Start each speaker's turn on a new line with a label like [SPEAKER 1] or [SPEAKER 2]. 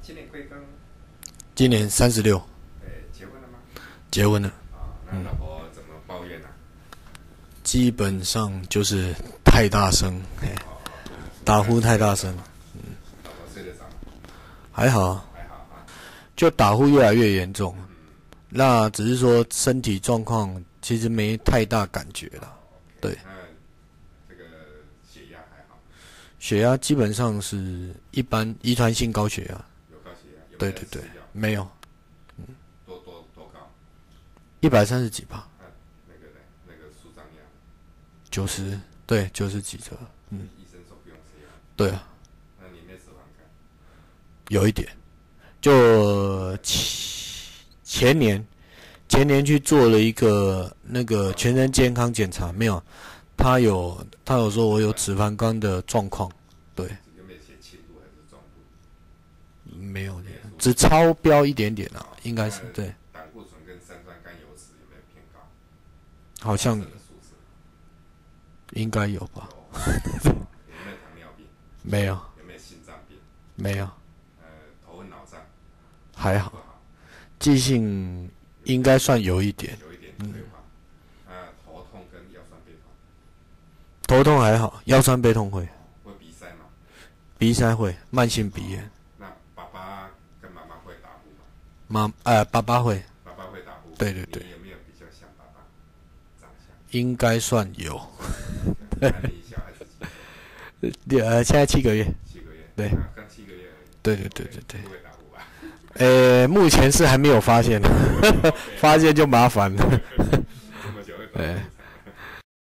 [SPEAKER 1] 今年贵庚？
[SPEAKER 2] 今年36。
[SPEAKER 1] 结婚了吗？
[SPEAKER 2] 结婚了。
[SPEAKER 1] 那老婆怎么抱怨呢？
[SPEAKER 2] 基本上就是太大声，打呼太大声。
[SPEAKER 1] 老婆睡得着吗？
[SPEAKER 2] 还好，
[SPEAKER 1] 还好啊。
[SPEAKER 2] 就打呼越来越严重。那只是说身体状况其实没太大感觉了。对。
[SPEAKER 1] 那这个血压还好？
[SPEAKER 2] 血压基本上是一般遗传性高血压。
[SPEAKER 1] 有高血压？
[SPEAKER 2] 对，没有。
[SPEAKER 1] 多高
[SPEAKER 2] 130几吧。
[SPEAKER 1] 那个舒张压
[SPEAKER 2] 90，对，90几折。
[SPEAKER 1] 医生说不用吃药。
[SPEAKER 2] 对啊。
[SPEAKER 1] 那你那脂肪肝？
[SPEAKER 2] 有一点，就前年去做了一个那个全身健康检查，没有，他有说我有脂肪肝的状况。对。
[SPEAKER 1] 有没有写轻度还是重度？
[SPEAKER 2] 没有，只超标一点点啊，应该是对。
[SPEAKER 1] 胆固醇跟三酸甘油脂有没有偏高？
[SPEAKER 2] 好像应该有吧。
[SPEAKER 1] 有没有糖尿病？
[SPEAKER 2] 没有。
[SPEAKER 1] 有没有心脏病？
[SPEAKER 2] 没有。
[SPEAKER 1] 头昏脑胀？
[SPEAKER 2] 还好。记性应该算有一点。
[SPEAKER 1] 有一点退化。头痛跟腰酸背痛？
[SPEAKER 2] 头痛还好，腰酸背痛会。
[SPEAKER 1] 会鼻塞吗？
[SPEAKER 2] 鼻塞会，慢性鼻炎。
[SPEAKER 1] 那爸爸跟妈妈会打呼吗？
[SPEAKER 2] 爸爸会。
[SPEAKER 1] 爸爸会打呼。
[SPEAKER 2] 对。
[SPEAKER 1] 你有没有比较像爸爸长相？
[SPEAKER 2] 应该算有。
[SPEAKER 1] 那你小孩子几岁？
[SPEAKER 2] 现在7个月。
[SPEAKER 1] 7个月。
[SPEAKER 2] 对。
[SPEAKER 1] 刚7个月而已。
[SPEAKER 2] 对。
[SPEAKER 1] 不会打呼吧？
[SPEAKER 2] 目前是还没有发现，发现就麻烦了。
[SPEAKER 1] 这么久会打呼。